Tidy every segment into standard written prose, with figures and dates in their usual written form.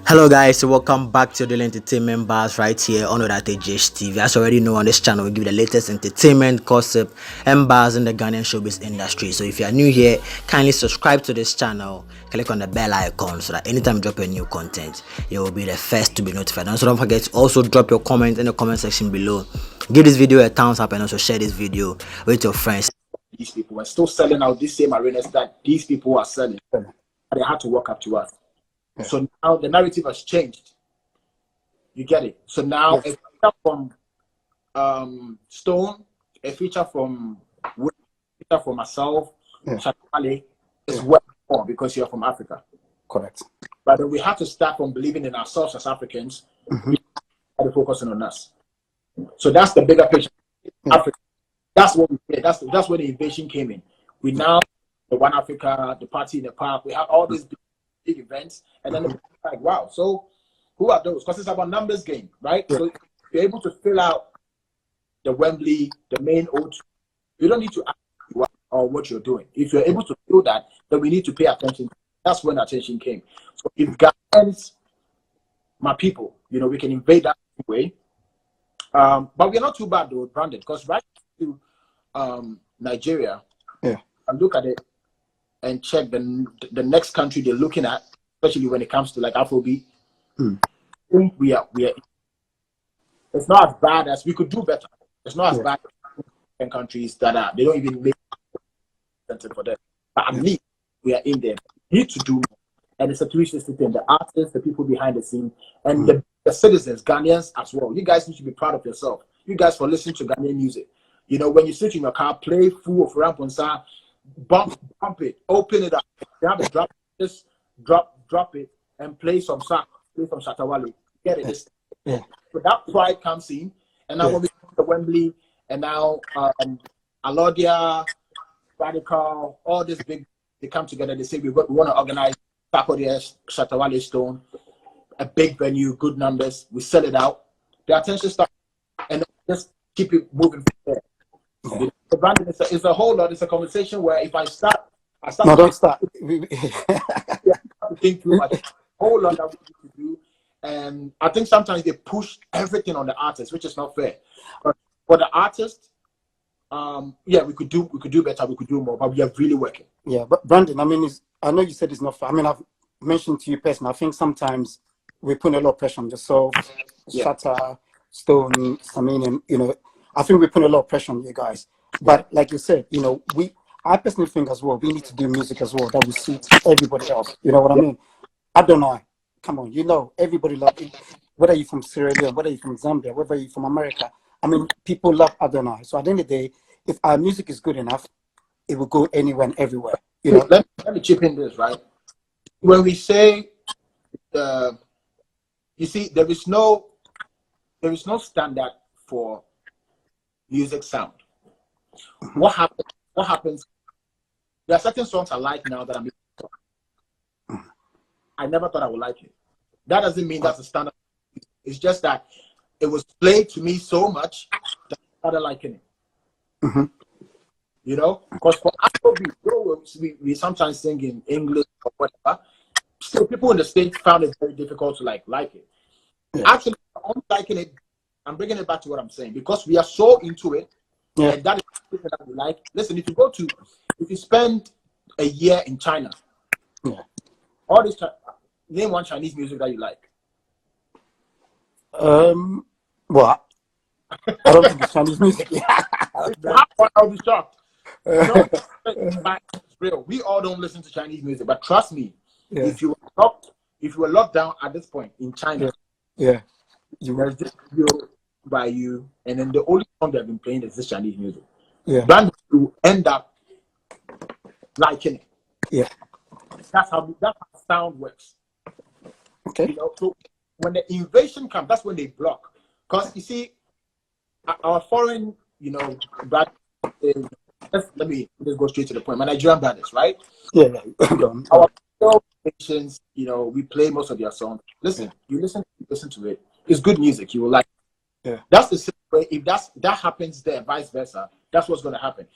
Hello guys, so welcome back to the entertainment bars right here on that TV. As you already know, on this channel we give you the latest entertainment gossip and bars in the Ghanaian showbiz industry. So if you are new here, kindly subscribe to this channel, click on the bell icon so that anytime you drop a new content, you will be the first to be notified. And so don't forget to also drop your comment in the comment section below. Give this video a thumbs up and also share this video with your friends. These people are still selling out these same arenas that these people are selling. They had to walk up to us. So now the narrative has changed. You get it? So now a feature from Stone, a feature from myself, Shatta Wale is well more because you're from Africa. Correct. But then we have to start from believing in ourselves as Africans. We have to focus on us. So that's the bigger picture. Africa. That's what we did. That's where the invasion came in. We now the One Africa, the party in the park. We have all these big events, and then it's like, wow. So who are those? Because it's about numbers game, right? So if you're able to fill out the Wembley, the main O2, you don't need to ask what you're doing. If you're able to do that, then we need to pay attention. That's when attention came. So if Ghanaians, my people, we can invade that way. But we're not too bad though, Brandon, because right to Nigeria, and look at it and check the next country they're looking at, especially when it comes to like Afrobeat. I think we are. It's not as bad as we could do better. It's not as bad as countries that they don't even make sense for them. But at least we are in there. We need to do more. And it's a three-way thing. The artists, the people behind the scene, and the citizens, Ghanaians as well. You guys need to be proud of yourself. You guys for listening to Ghanaian music. When you sit in your car, play Fool of Ramponsa, bump it, open it up. You have a drop, just drop it, and play some song, play some Shatta Wale. Get it? So that pride comes in, and now when we come to Wembley, and now Alodia, Radical, all this big, they come together. They say we want to organize Sarkodie, Shatta Wale Stone, a big venue, good numbers. We sell it out. The attention starts, and just keep it moving from there. The branding is a whole lot. It's a conversation where if I start. No, don't start. To think through a whole lot that we need to do, and I think sometimes they push everything on the artist, which is not fair. But for the artist, we could do better. We could do more, but we are really working. Yeah, but Brandon, I know you said it's not fair. I've mentioned to you personally. I think sometimes we put a lot of pressure on yourself, Shatta, Stone, I think we put a lot of pressure on you guys. But like you said, I personally think as well, we need to do music as well that will suit everybody else. You know what I mean? I don't know. Come on, everybody loves it. Whether you're from Sierra Leone, whether you're from Zambia, whether you're from America. People love Adonai. So at the end of the day, if our music is good enough, it will go anywhere and everywhere. Let me chip in this, right? When we say, you see, there is no standard for music sound. What happens? There are certain songs I like now that I never thought I would like it. That doesn't mean that's a standard. It's just that it was played to me so much that I started liking it. Because for Afrobeat, we sometimes sing in English or whatever. Still, people in the States found it very difficult to like it. Actually, I'm liking it. I'm bringing it back to what I'm saying because we are so into it. And that is something that we like. Listen, if you spend a year in China, all this name one Chinese music that you like. Well, I don't think it's Chinese music. I'll be shocked. It's real. We all don't listen to Chinese music, but trust me, if you were locked down at this point in China, there's this video by you, and then the only song they've been playing is this Chinese music. Then you end up liking it. That's how sound works. Okay. So when the invasion comes, that's when they block. Because you see, our foreign, let me just go straight to the point. My Nigerian brothers, right? Our nations, we play most of their songs. Listen, you listen to it. It's good music. You will like it. That's the same way. If that happens there, vice versa, that's what's going to happen.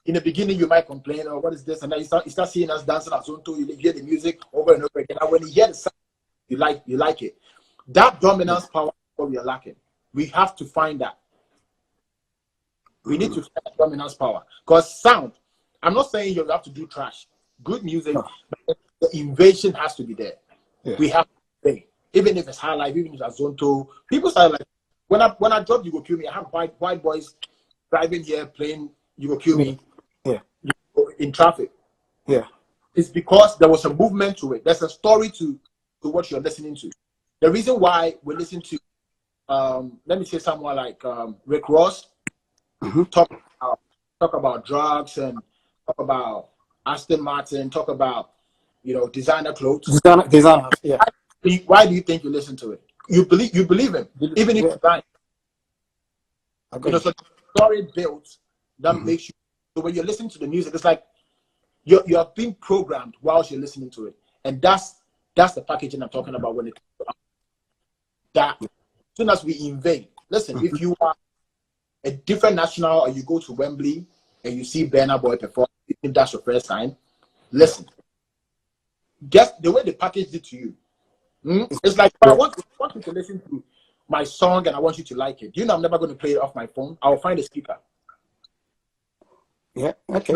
in the beginning you might complain, oh, what is this? And then you start seeing us dancing as Zonto, you hear the music over and over again. And when you hear the sound, you like it. That dominance power is what we are lacking. We have to find that. We need to find that dominance power. Because sound, I'm not saying you have to do trash. Good music, but the invasion has to be there. Yeah. We have to play. Even if it's high life, even if it's Zonto, people say like, when I drop You Go Kill Me, I have white boys driving here playing You Go Kill Me in traffic. Yeah. It's because there was a movement to it. There's a story to what you're listening to. The reason why we listen to, let me say someone like Rick Ross, talk about drugs and talk about Aston Martin, talk about, designer clothes. Designer, yeah. Why do you think you listen to it? You believe him, even if you're dying. So the story built that makes you. So when you're listening to the music, it's like you're being programmed whilst you're listening to it, and that's the packaging I'm talking about when it comes to that. As soon as we invade, listen, if you are a different national or you go to Wembley and you see Burna Boy perform, if that's your first time, listen. Guess the way they packaged it to you. It's like, I want you to listen to my song and I want you to like it. I'm never going to play it off my phone. I'll find a speaker. Yeah. Okay.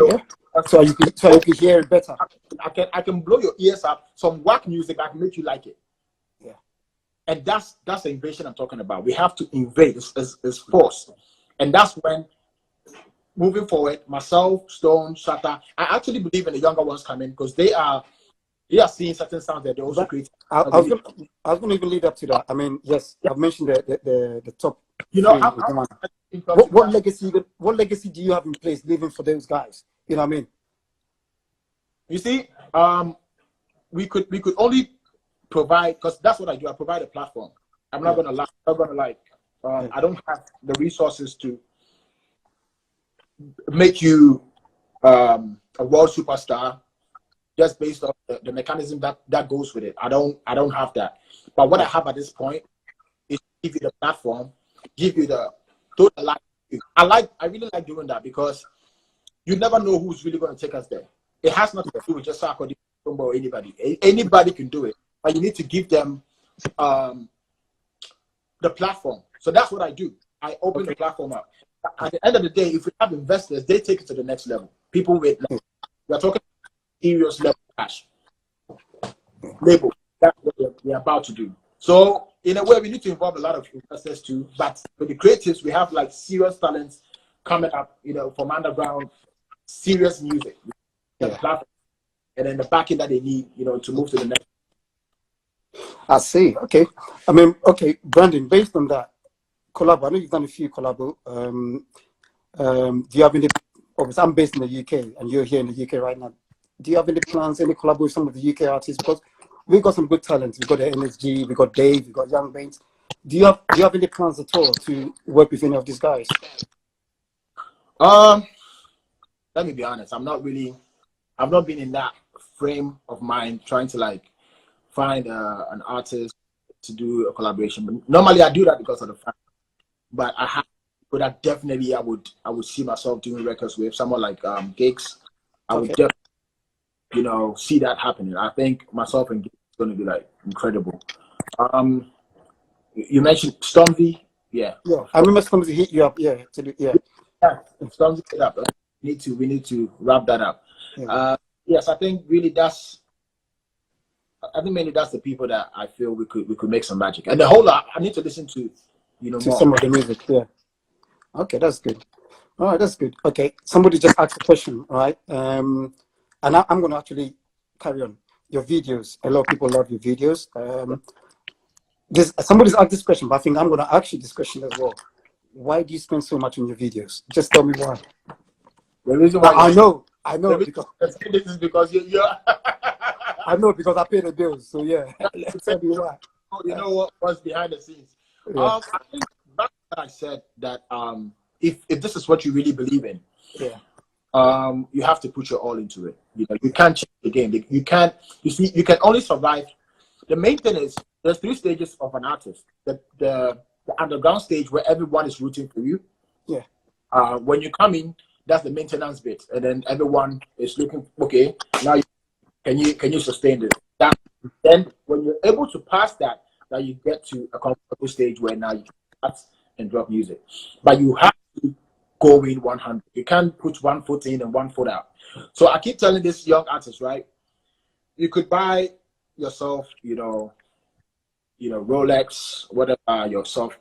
So you can hear it better. I can blow your ears up. Some whack music I can make you like it. Yeah. And that's the invasion I'm talking about. We have to invade. It's force, and that's when moving forward, myself, Stone, Shatta, I actually believe in the younger ones coming because they are seeing certain sounds that they also create. I was going to even lead up to that. I mean, yes, I've mentioned the top. What legacy do you have in place leaving for those guys? You know what I mean? You see, we could only provide, because that's what I do. I provide a platform. I'm not gonna lie. I don't have the resources to make you a world superstar just based on the mechanism that goes with it. I don't have that. But what I have at this point is give you the platform, give you the life. I really like doing that because you never know who's really going to take us there. It has nothing to do with just Sarkodie or anybody. Anybody can do it, but you need to give them the platform. So that's what I do. I open the platform up. At the end of the day, if we have investors, they take it to the next level. People with, we're talking serious level cash label. That's what we're about to do. So in a way, we need to involve a lot of investors too. But for the creatives, we have like serious talents coming up, from underground, serious music. Platform, and then the backing that they need, to move to the next. I see. Okay. I mean, okay, Brandon, based on that collab, I know you've done a few collab. Do you have any, obviously I'm based in the UK and you're here in the UK right now. Do you have any plans, any collab with some of the UK artists? Because we've got some good talents. We've got the NSG, we've got Dave, we've got Young Baines. Do you have any plans at all to work with any of these guys? Let me be honest. I've not been in that frame of mind trying to find an artist to do a collaboration. But normally I do that because of the fact. But but I definitely I would see myself doing records with someone like Gigs. I would definitely see that happening. I think myself and Gigs is going to be incredible. You mentioned Stormzy. Yeah, I remember Stormzy hit you up. Yeah, Stormzy hit up. We need to wrap that up. Yes, I think really mainly that's the people that I feel we could make some magic. And the whole lot, I need to listen to more. Some of the music. Yeah. Okay, that's good. All right, that's good. Okay, somebody just asked a question, all right? And I'm going to actually carry on. Your videos, a lot of people love your videos. Somebody's asked this question, but I think I'm going to ask you this question as well. Why do you spend so much on your videos? Just tell me why. The reason why I know because this is because you're I know because I pay the bills. So yeah, tell me why. You know what's behind the scenes. I think back when I said that if this is what you really believe in, you have to put your all into it. You can't change the game. You can't. You see, you can only survive. The main thing is there's 3 stages of an artist. The underground stage where everyone is rooting for you. Yeah. When you come in, that's the maintenance bit, and then everyone is looking. Okay, now can you sustain this? That's Then when you're able to pass that, that you get to a comfortable stage where now you can start and drop music. But you have to go in 100. You can't put one foot in and one foot out. So I keep telling this young artist, right? You could buy yourself, Rolex, whatever, yourself,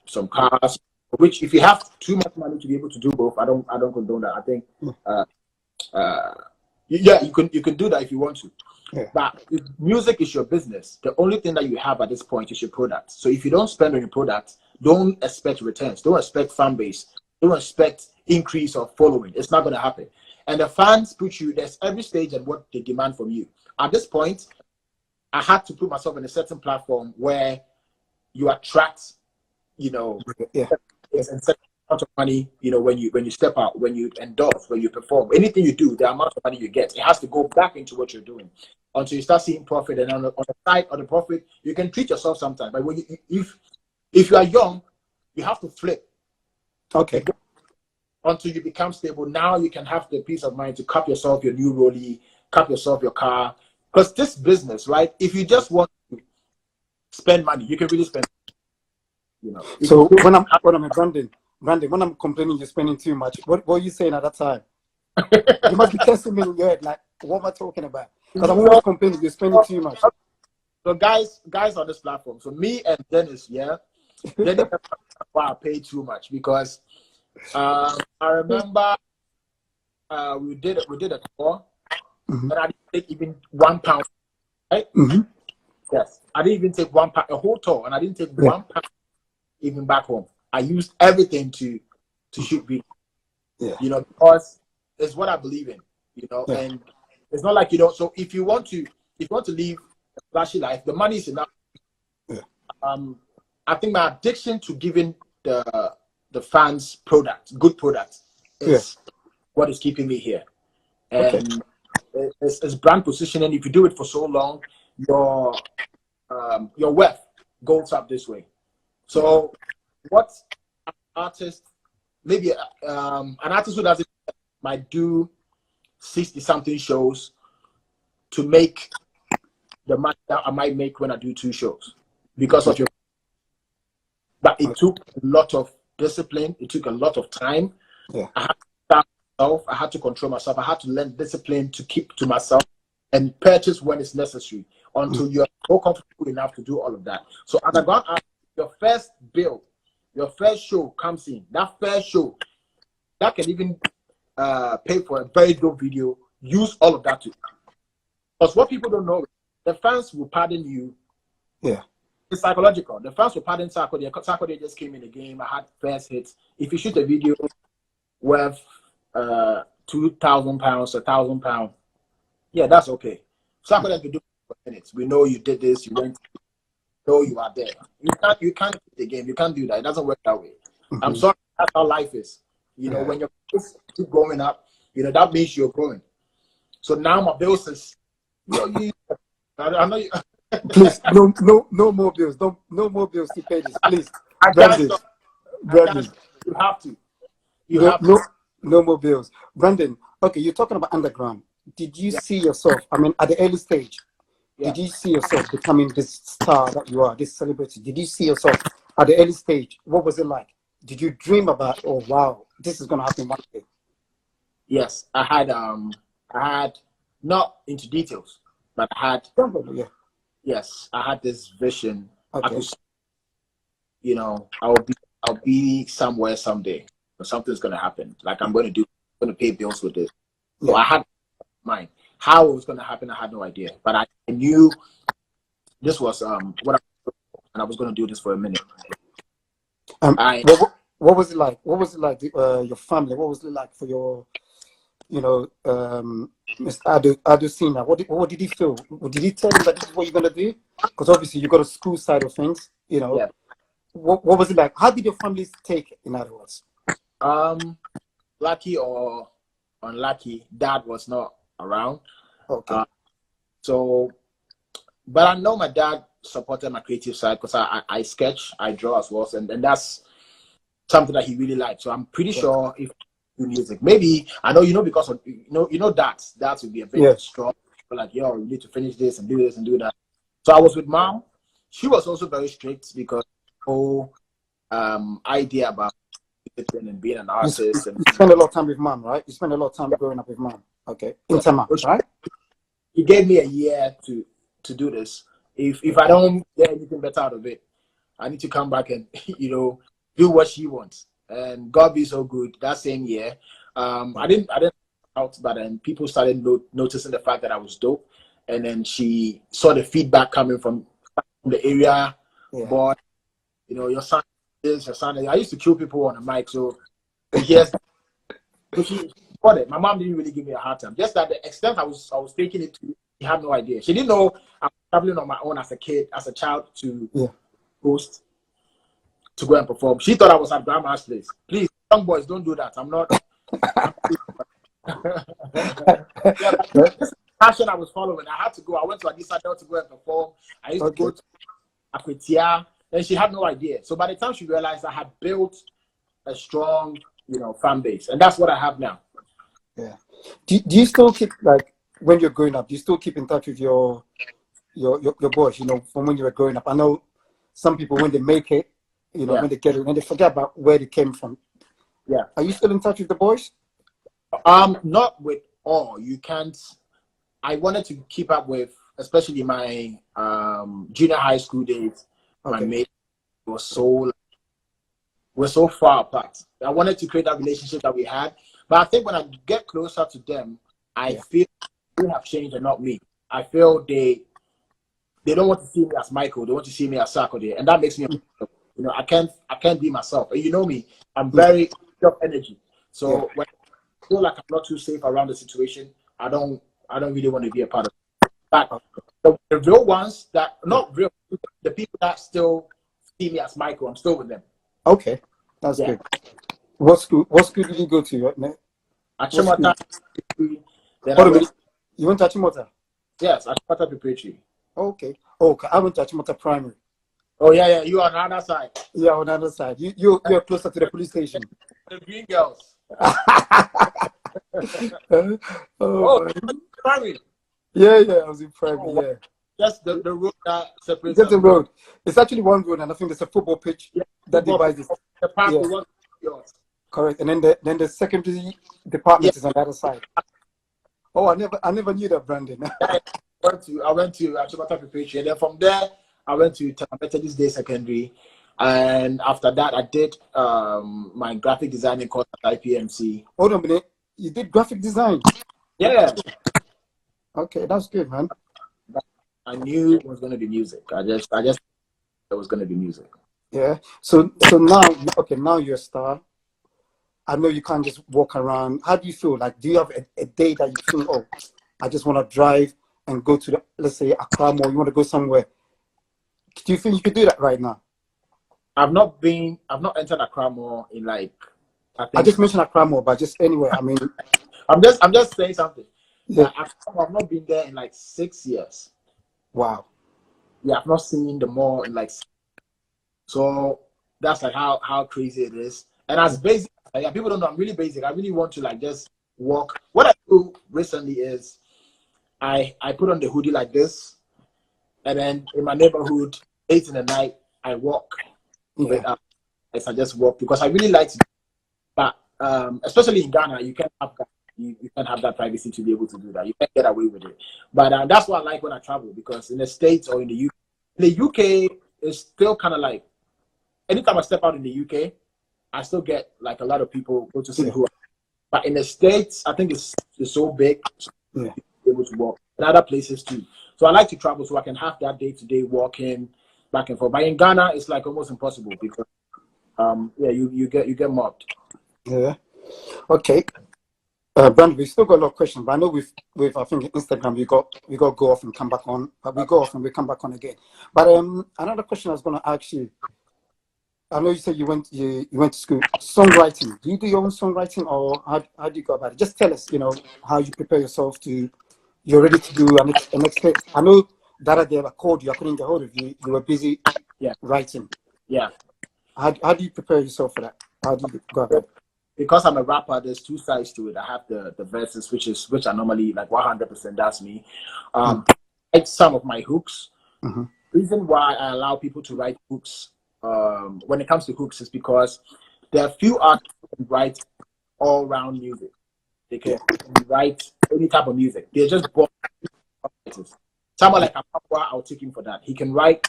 some cars. Which, if you have too much money to be able to do both, I don't condone that. I think, you can do that if you want to. Yeah. But if music is your business, the only thing that you have at this point is your product. So if you don't spend on your product, don't expect returns. Don't expect fan base. Don't expect increase of following. It's not going to happen. And the fans there's every stage and what they demand from you. At this point, I had to put myself in a certain platform where you attract, a certain amount of money, when you step out, when you endorse, when you perform, anything you do, the amount of money you get, it has to go back into what you're doing until you start seeing profit. And on the side of the profit, you can treat yourself sometimes. But when if you are young, you have to flip. Okay. Until you become stable, now you can have the peace of mind to cap yourself your new rollie, cap yourself your car. Because this business, right? If you just want to spend money, you can really spend. So when I'm Brandon, when I'm complaining you're spending too much, what are you saying at that time? You must be testing me in your head, like, what am I talking about? Because I'm always complaining you're spending too much. So guys on this platform, so me and Dennis, Dennis, I paid too much because I remember we did a tour, and I didn't take even £1, right? Yes, I didn't even take £1, a whole tour, and I didn't take £1 even back home. I used everything to shoot videos. Yeah. Because it's what I believe in, and it's not like so if you want to live a flashy life, the money is enough. Yeah. I think my addiction to giving the fans good product is what is keeping me here. And it's brand positioning. If you do it for so long, your wealth goes up this way. So what an artist, maybe an artist who does it might do 60-something shows to make the money that I might make when I do 2 shows because of your. But it took a lot of discipline. It took a lot of time. Yeah. I had to start myself. I had to control myself. I had to learn discipline to keep to myself and purchase when it's necessary until you're so comfortable enough to do all of that. So as I got out, your first bill, your first show comes in. That first show, that can even pay for a very dope video. Use all of that too. Because what people don't know, the fans will pardon you. Yeah. It's psychological. The fans will pardon Sarkodie. Sarkodie just came in the game. I had first hits. If you shoot a video worth £2,000, £1,000, yeah, that's okay. Sarkodie can do it for minutes. We know you did this. You went. Know you are there. You can't keep the game. You can't do that. It doesn't work that way. I'm sorry. That's how life is. When your bills keep going up, that means you're growing. So now my bills is. I know you. Please, no more bills. No more bills to pay this, please. Brandon, you have to. No more bills. Brandon, okay, you're talking about underground. Did you see yourself? I mean, at the early stage, did you see yourself becoming this star that you are, this celebrity? Did you see yourself at the early stage? What was it like? Did you dream about, oh wow, this is gonna happen one day? Yes, I had not into details, but I had. Yes, I had this vision. Okay. I'll be somewhere someday, or something's gonna happen. Like I'm gonna pay bills with this. So I had mind. How it was gonna happen, I had no idea. But I knew this was what I was gonna do this for a minute. What was it like? What was it like? Your family? What was it like for your, Mr. Adusina? What did he feel? Did he tell him that this is what you're gonna do? Because obviously you got a school side of things. Yeah. What was it like? How did your family take it, in other words? Lucky or unlucky, Dad was not around. Okay. But I know my dad supported my creative side because I sketch, I draw as well, and that's something that he really liked. So I'm pretty sure if you do music, maybe I know because of dads would be a bit strong. Like, yo, you need to finish this and do this and do that. So I was with mom. She was also very strict because the whole idea about discipline and being an artist. You spend a lot of time with mom, right? You spend a lot of time growing up with mom. Okay. Intima, right? He gave me a year to do this. If I don't get anything better out of it, I need to come back and do what she wants. And God be so good. That same year, I didn't out, but then people started noticing the fact that I was dope, and then she saw the feedback coming from the area. Yeah. Boy, your son is your son. I used to kill people on the mic, so yes. So she got it. My mom didn't really give me a hard time. Just that the extent I was taking it to, she had no idea. She didn't know I was traveling on my own as a kid, as a child to host, to go and perform. She thought I was at grandma's place. Please, young boys, don't do that. I'm not. This passion I was following. I had to go. I went to Addis Ababa to go and perform. I used to go to Akwetia, and she had no idea. So by the time she realized, I had built a strong, fan base, and that's what I have now. Yeah. Do you still keep, like, when you're growing up? Do you still keep in touch with your boys? From when you were growing up. I know some people, when they make it, when they get it, when they forget about where they came from. Yeah. Are you still in touch with the boys? Not with all. You can't. I wanted to keep up with, especially my junior high school days. My mates we're so far apart. I wanted to create that relationship that we had, but I think when I get closer to them, I feel they have changed and not me. I feel they don't want to see me as Michael. They want to see me as Sarkodie, and that makes me, I can't be myself. And you know me, I'm very full of energy. So when I feel like I'm not too safe around the situation, I don't really want to be a part of it. But the real ones that not real, the people that still see me as Michael, I'm still with them. Okay, that's good. What school did you go to? Achimota. You went to Achimota? Yes, Achimota Preparatory. Okay. I went to Achimota Primary. Oh yeah. You are on the other side. Yeah, on the other side. You're closer to the police station. The green girls. Primary. Yeah, I was in primary. Yeah. Just the road that separates. Just the road. It's actually one road, and I think there's a football pitch that divides it. The park was yours. Correct. And then the secondary department is on the other side. Oh, I never knew that, Brandon. I went to Achimota Preparatory, and then from there I went to Methodist Day Secondary, and after that I did my graphic designing course at IPMC. Hold on a minute. You did graphic design? Yeah. Okay, that's good, man. I knew it was going to be music. I just it was going to be music. Yeah. So now you're a star. I know you can't just walk around. How do you feel? Like, do you have a day that you feel, oh, I just want to drive and go to let's say Accra, or you want to go somewhere? Do you think you could do that right now? I've not entered Accra more in like. I just mentioned Accra more, but just anywhere. I mean, I'm just saying something. Yeah. I've not been there in like 6 years. Wow. Yeah, I've not seen the mall in like. So that's like how crazy it is. And as basic, people don't know I'm really basic. I really want to like just walk. What I do recently is I put on the hoodie like this, and then in my neighborhood, 8 in the night, I walk. Yeah. I just walk because I really like to. But especially in Ghana, you can't have that. You can't have that privacy to be able to do that. You can't get away with it. But that's what I like when I travel, because in the States or in the UK, it's still kind of like, anytime I step out in the UK, I still get like a lot of people go to see who I am. But in the States, I think it's so big, so be able to walk. In other places too. So I like to travel so I can have that day-to-day walking back and forth. But in Ghana, it's like almost impossible because you get mobbed. Yeah. Okay. Brandon, we still got a lot of questions, but I know with I think Instagram we got to go off and come back on, but we go off and we come back on again. But another question I was going to ask you. I know you said you went to school. Songwriting. Do you do your own songwriting, or how do you go about it? Just tell us, how you prepare yourself you're ready to do an expert. I know that day I called you, I couldn't get hold of you. You were busy writing. Yeah. How do you prepare yourself for that? How do you go about it? Because I'm a rapper, there's two sides to it. I have the verses, which are normally like 100%. That's me. Like some of my hooks, Reason why I allow people to write hooks when it comes to hooks is because there are few artists who can write all-round music. They can write any type of music. They're just born writers. Someone like Apapwa, I'll take him for that. He can write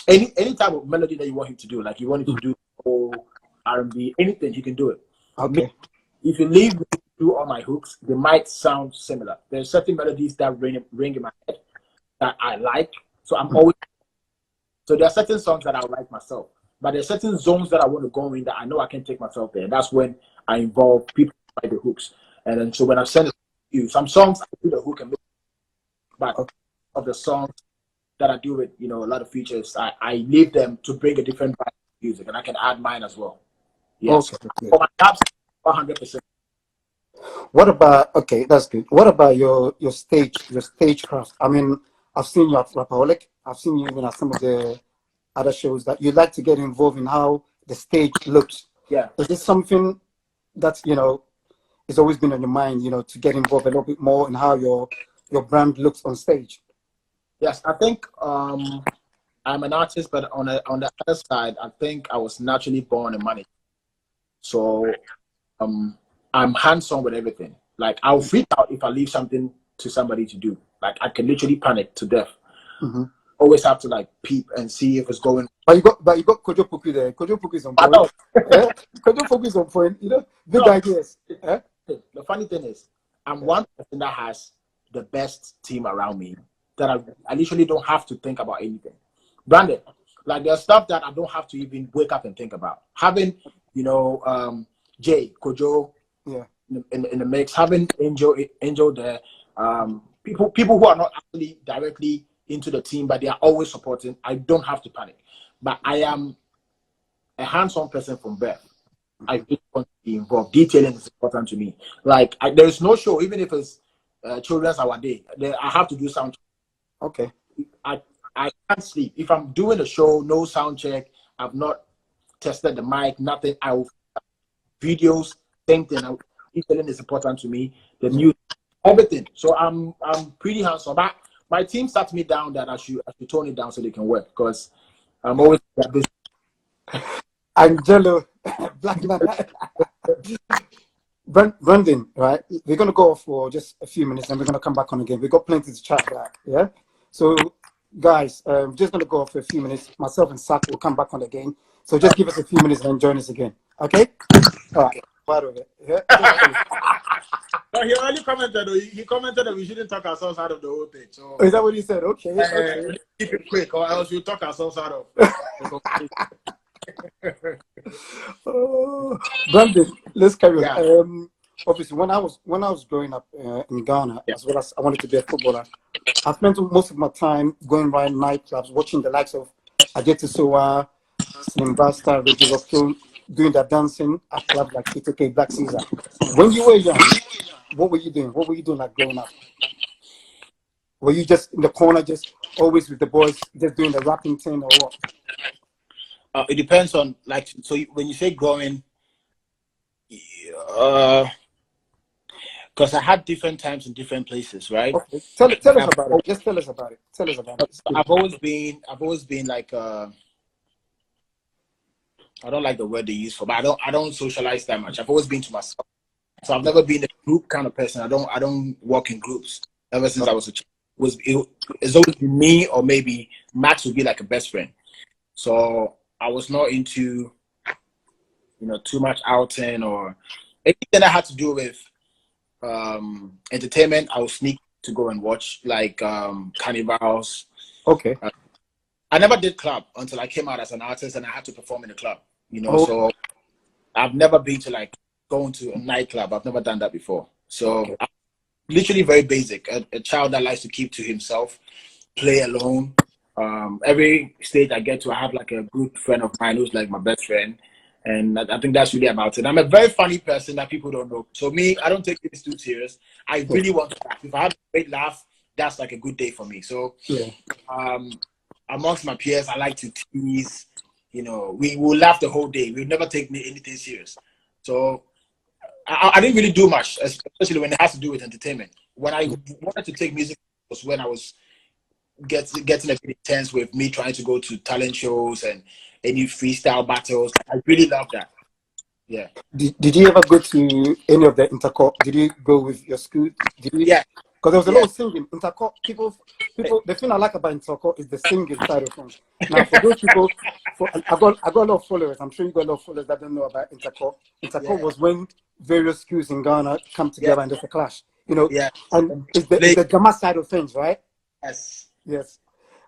any type of melody that you want him to do. Like you want him to do R&B, anything, he can do it. Okay. If you leave me to do all my hooks, they might sound similar. There's certain melodies that ring in my head that I like. So I'm always so there are certain songs that I write myself. But there are certain zones that I want to go in that I know I can take myself there. That's when I involve people to write the hooks. And then so when I send it to you, some songs I do the hook and but of the songs that I do with, a lot of features, I leave them to bring a different vibe to music, and I can add mine as well. Yes. Okay. For my raps, 100%. What about, okay, that's good. What about your stage craft? I mean, I've seen you at Rapaholic. I've seen you even at some of the other shows that you like to get involved in how the stage looks. Yeah. Is this something that, has always been on your mind, to get involved a little bit more in how your brand looks on stage? Yes, I think I'm an artist, but on the other side, I think I was naturally born a manager. So I'm hands-on with everything. Like I'll freak out if I leave something to somebody to do. Like I can literally panic to death. Always have to like peep and see if it's going. But you got Kojo Puki there. Kojo Puki is on point. Kojo Puki is on point. Big ideas. The funny thing is, I'm one person that has the best team around me. That I literally don't have to think about anything. Brandon, like there's stuff that I don't have to even wake up and think about. Having, Jay, Kojo, in the mix, having Angel there, people who are not actually directly into the team, but they are always supporting. I don't have to panic. But I am a hands-on person from birth. I just want to be involved. Detailing is important to me. Like there is no show, even if it's Children's Hour Day, I have to do sound check. Okay. I can't sleep. If I'm doing a show, no sound check, I've not tested the mic, nothing. I will videos, same thing. Detailing is important to me. The music, everything. So I'm pretty hands-on. But my team sat me down that I should tone it down so they can work because I'm always busy. Angelo, Black man. Brandon, right? We're gonna go off for just a few minutes, and we're gonna come back on again. We've got plenty to chat about. Yeah. So, guys, just gonna go off for a few minutes. Myself and Sak will come back on again. So just give us a few minutes and then join us again. Okay? All right. Part of it. Yeah. No, he only commented. He commented that we shouldn't talk ourselves out of the whole thing. So is that what he said? Okay. Okay. Keep it quick, or else you talk ourselves out of. Brandon, let's carry on. Obviously, when I was growing up in Ghana, as well as I wanted to be a footballer, I spent most of my time going around nightclubs, watching the likes of Ajeti Sowa, Slim Basta, Reggie Rockfield, doing that dancing at clubs like K Black Caesar. When you were young, what were you doing? What were you doing like growing up? Were you just in the corner, just always with the boys, just doing the rapping thing, or what? It depends on so when you say growing, because I had different times in different places, right? Okay. Tell us about it. Just tell us about it. Tell us about it. I've always been like I don't like the word they use for, but I don't socialize that much. I've always been to myself, so I've never been a group kind of person. I don't work in groups ever since I was a child. It's always been me, or maybe Max would be like a best friend. So I was not into too much outing or anything that had to do with entertainment. I would sneak to go and watch like carnivals. Okay. I never did club until I came out as an artist and I had to perform in a club. So I've never been to like going to a nightclub. I've never done that before. So I'm literally very basic. A child that likes to keep to himself, play alone. Every stage I get to, I have like a good friend of mine who's like my best friend. And I think that's really about it. I'm a very funny person that people don't know. So me, I don't take this too serious. I really want to laugh. If I have a great laugh, that's like a good day for me. So amongst my peers, I like to tease. We will laugh the whole day. We'll never take anything serious. So I didn't really do much, especially when it has to do with entertainment. When I wanted to take music was when I was getting a bit intense with me trying to go to talent shows and any freestyle battles. I really love that. Yeah. Did you ever go to any of the intercorp? Did you go with your school? Did you? Yeah. Because there was a lot of singing. Intercorp people. The thing I like about intercorp is the singing side of things. Now, for those people, I got a lot of followers. I'm sure you got a lot of followers that don't know about intercorp. Intercorp was when various schools in Ghana come together and there's a clash. You know. Yeah. And it's the drama side of things, right? Yes. Yes.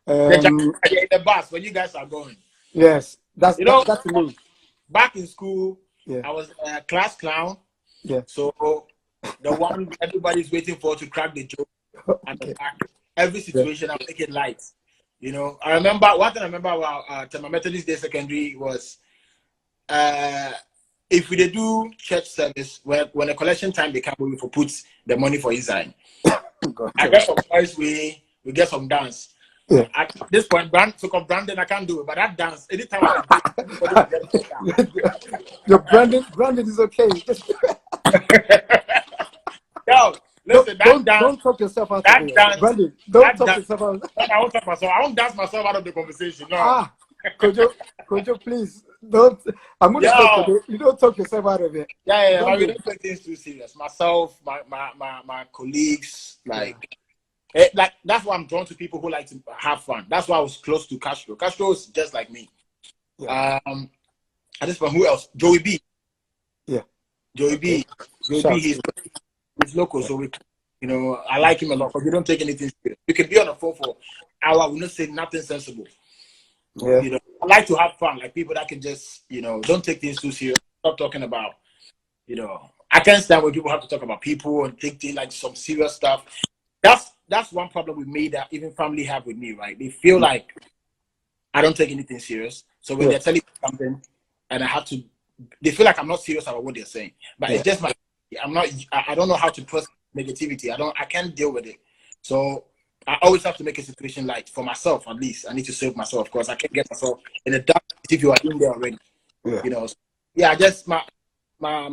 The bus when you guys are going. Yes. That's me. Back in school, yeah. I was a class clown. Yeah. So the one everybody's waiting for to crack the joke. And every situation I make it light. You know, I remember one thing I remember about my Methodist Day Secondary was if we do church service when the collection time they come we for put the money for inside. I guess some boys we get some dance. Yeah. At this point, Brandon, I can't do it, but that dance, anytime I your Brandon is okay. Yo, listen, don't talk yourself out of it. Brandon, don't talk yourself out. I won't talk myself. I won't dance myself out of the conversation. No. Kojo, please don't. I'm gonna talk to you. You don't talk yourself out of it. Yeah. But we don't take things too serious. Myself, my colleagues, like that's why I'm drawn to people who like to have fun. That's why I was close to Castro. Castro is just like me. Yeah. At this point, who else? Joey B. Yeah. Joey B. He's local, so I like him a lot. But we don't take anything serious. We can be on the phone for an hour. We don't say nothing sensible. Yeah. I like to have fun, like people that can just, don't take things too serious. Stop talking about, I can't stand when people have to talk about people and think they like some serious stuff. That's one problem with me that even family have with me, right? They feel like I don't take anything serious. So when they're telling me something and they feel like I'm not serious about what they're saying. But it's just I don't know how to process negativity. I can't deal with it. So I always have to make a situation light for myself, at least. I need to save myself because I can't get myself in a dark if you are in there already. Yeah. Just my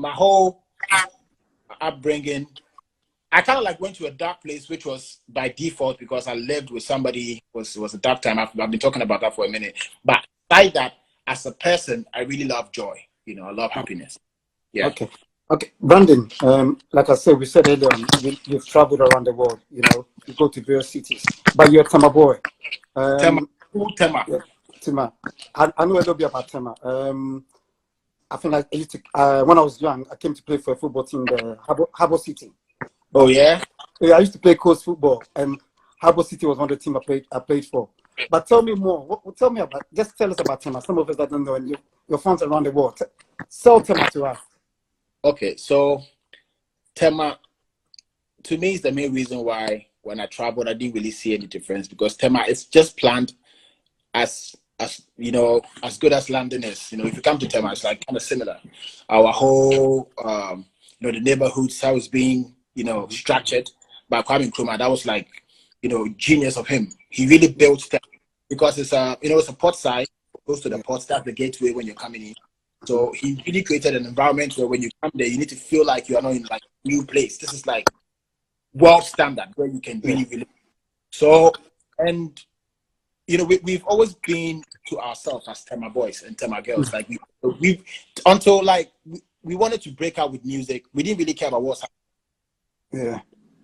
whole upbringing. I kind of like went to a dark place, which was by default because I lived with somebody. Was a dark time. I've been talking about that for a minute. But aside that, as a person, I really love joy. I love happiness. Yeah. Okay, Brandon. Like I said, we said earlier, you've traveled around the world. You go to various cities, but you're a Tema boy. Tema. Yeah, Tema. I know a little bit about Tema. I think I used to when I was young, I came to play for a football team, the Harbour City. Oh yeah. Yeah, I used to play coast football, and Harbour City was one of the teams I played for. But tell me more. Tell me about. Just tell us about Tema. Some of us that don't know, and your fans around the world. Sell Tema to us. Okay, so Tema, to me, is the main reason why when I traveled, I didn't really see any difference because Tema is just planned as good as London is. If you come to Tema, it's like kind of similar. Our whole, the neighborhoods, how it's being, structured by Kwame Nkrumah. That was like, genius of him. He really built Tema because it's a port side, close to the port. That's the gateway when you're coming in. So he really created an environment where when you come there, you need to feel like you are not in like a new place. This is like world standard where you can really. So, and we've always been to ourselves as Tema boys and Tema girls. Like we until like we wanted to break out with music. We didn't really care about what's happening.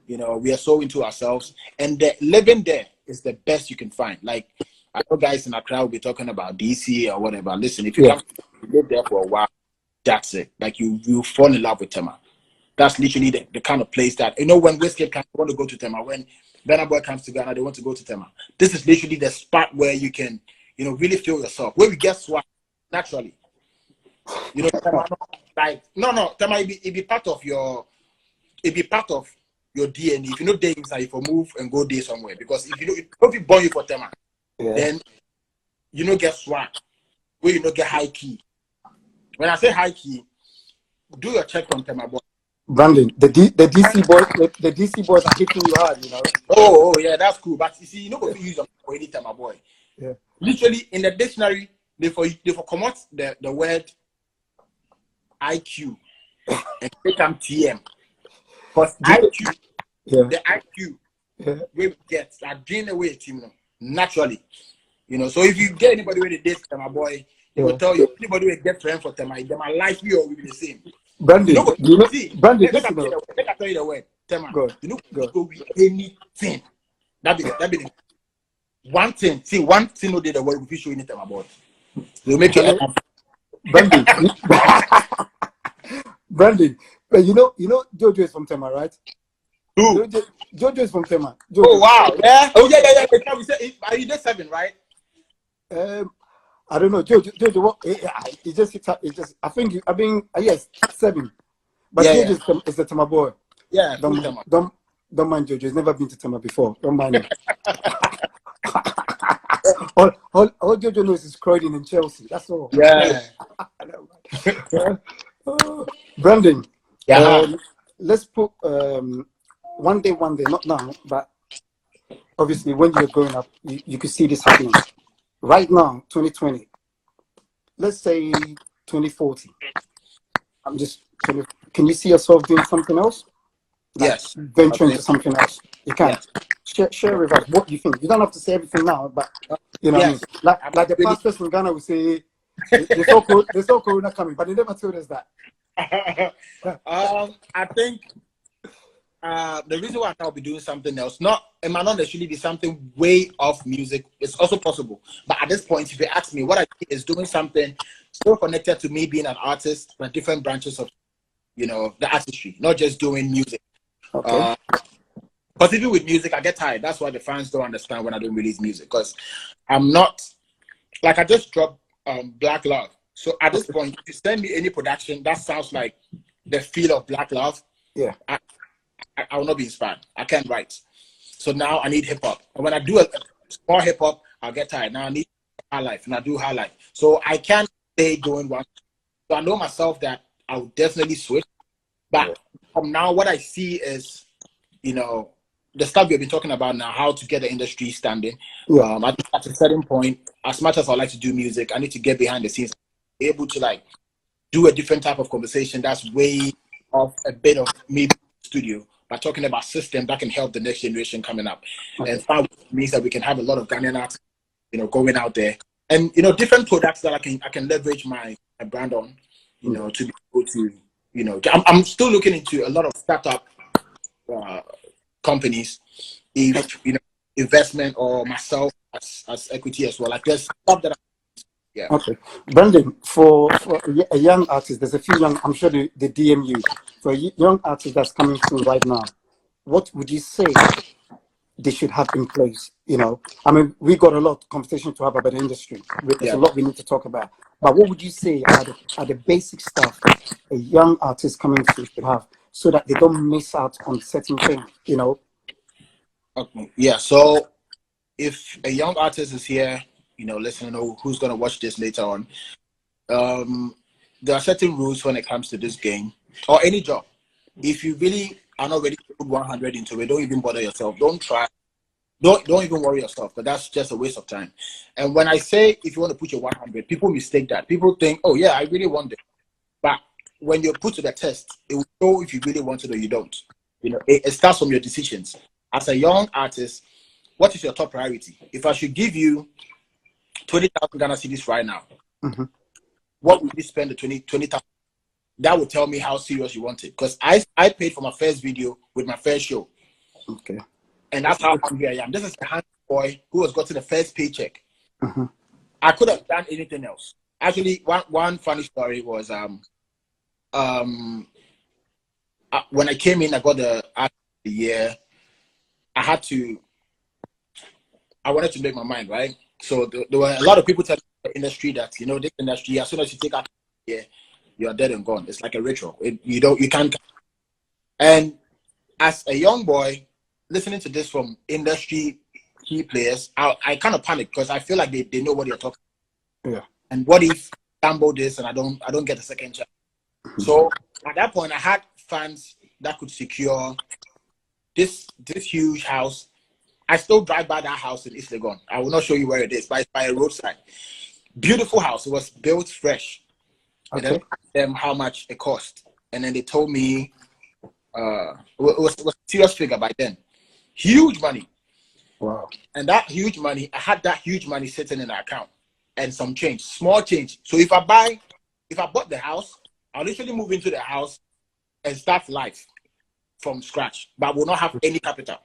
Yeah. We are so into ourselves, and living there is the best you can find. Like I know guys in Accra will be talking about DC or whatever. Listen, if you come live there for a while, that's it. Like you fall in love with Tema. That's literally the kind of place that when Westgate comes, they want to go to Tema. When Burna Boy comes to Ghana, they want to go to Tema. This is literally the spot where you can, really feel yourself. Where we get swag naturally. Tema, like Tema, it be part of your DNA. If you know day inside, if you move and go day somewhere, because if you born you for Tema, then get swag. Where get high key. When I say high key, do your check on Tema boy. Brandon, the DC boys, the DC boys are hitting you hard, Oh yeah, that's cool. But you see, you know what we use for any Tema boy. Yeah. Literally in the dictionary, they for come out the word IQ and take them TM. Because IQ, the IQ, we get that drain away, naturally. You know, so if you get anybody with a date Tema boy, they will tell you anybody will get friend for Tema, they might like you or will be the same. Brandon, you know, see, Brandon, let me tell you the word, Tema. Good. You know, go with anything. That be the one thing. See, one thing no did the word if you show anything about. They'll make you Brandon. Brandon, but you know, Jojo is from Tema, right? Who? Jojo is from Tema. Jojo. Oh wow, yeah. Oh yeah. We say, are you just 7, right? I don't know, Jojo. What? It just. I think. Yes, 7. But Jojo is the Tema boy. Yeah. Don't mind Jojo. He's never been to Tema before. Don't mind him. all Jojo knows is Croydon and Chelsea. That's all. Yeah. Brandon. Yeah. Let's put one day, not now, but obviously when you're growing up, you could see this happening. Right now, 2020. Let's say 2040. Can you see yourself doing something else? Like yes. Venture into something else. You can. Yes. Share with us what you think. You don't have to say everything now, but you know what I mean? Like the pastors in Ghana will say, they saw Corona coming, but they never told us that. I think the reason why I'll be doing something else, it might not necessarily be something way off music. It's also possible. But at this point, if you ask me, what I think is doing something still connected to me being an artist, but different branches of, you know, the artistry, not just doing music. Okay. Because even with music, I get tired. That's why the fans don't understand when I don't release music. Because I'm not, like, I just dropped Black Love. So at this point, if you send me any production that sounds like the feel of Black Love, yeah, I will not be inspired. I can't write. So now I need hip hop. And when I do a small hip hop, I'll get tired. Now I need high life, and I do high life. So I can't stay doing one. So I know myself that I will definitely switch. But from now, what I see is, you know, the stuff we've been talking about now, how to get the industry standing. Yeah. I think at a certain point, as much as I like to do music, I need to get behind the scenes, be able to like do a different type of conversation that's way off a bit of maybe studio, but talking about systems that can help the next generation coming up. Okay. And that means that we can have a lot of Ghanaian artists, you know, going out there, and you know, different products that I can leverage my brand on, you know, to be able to, you know, I'm still looking into a lot of startup companies, if you know, investment or myself as equity as well. Like there's stuff that yeah. Okay, Brandon, for a young artist, there's a few young. I'm sure they DM you. For a young artist that's coming through right now, what would you say they should have in place? You know, I mean, we got a lot of conversation to have about the industry. There's a lot we need to talk about. But what would you say are the basic stuff a young artist coming through should have, so that they don't miss out on certain things? You know. Okay. Yeah. So if a young artist is here, you know, listening, or who's gonna watch this later on, there are certain rules when it comes to this game or any job. If you really are not ready to put 100 into it, don't even bother yourself. Don't try. Don't even worry yourself, because that's just a waste of time. And when I say if you want to put your 100, people mistake that. People think, oh yeah, I really want it. But when you're put to the test, it will show if you really want it or you don't. You know, it starts from your decisions. As a young artist, what is your top priority? If I should give you 20,000 Ghana cedis right now, what would you spend the 20,000? That would tell me how serious you want it. Because I paid for my first video with my first show. Okay. And that's how hungry I am. This is the handsome boy who has gotten the first paycheck. I could have done anything else. Actually, one funny story was when I came in, I got the art of the year. I wanted to make my mind, right? So there were a lot of people telling the industry that, you know, this industry, as soon as you take out the year, you're dead and gone. It's like a ritual. You can't. And as a young boy, listening to this from industry key players, I kind of panic, because I feel like they know what you're talking about. Yeah. And what if gamble this and I don't get a second chance? So at that point, I had fans that could secure this huge house. I still drive by that house in East Legon. I will not show you where it is, but it's by a roadside. Beautiful house. It was built fresh. Okay. And then I asked them how much it cost, and then they told me it was a serious figure by then. Huge money. Wow. And that huge money, I had that huge money sitting in the account and some change, small change. So if I bought the house, I'll literally move into the house and start life from scratch, but I will not have any capital.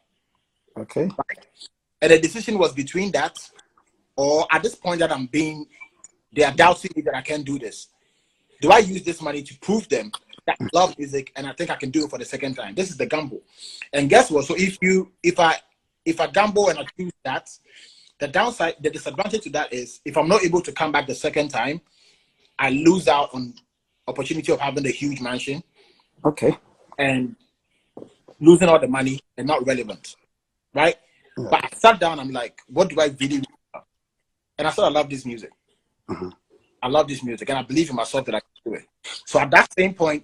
Okay. Right? And the decision was between that, or at this point that they are doubting me that I can't do this. Do I use this money to prove them that I love music and I think I can do it for the second time? This is the gamble. And guess what? So if I gamble and I choose that, the disadvantage to that is if I'm not able to come back the second time, I lose out on opportunity of having a huge mansion. Okay. And losing all the money and not relevant. Right? Yeah. But I sat down, I'm like, what do I really love? And I said, I love this music. Mm-hmm. I love this music, and I believe in myself that I can do it. So at that same point,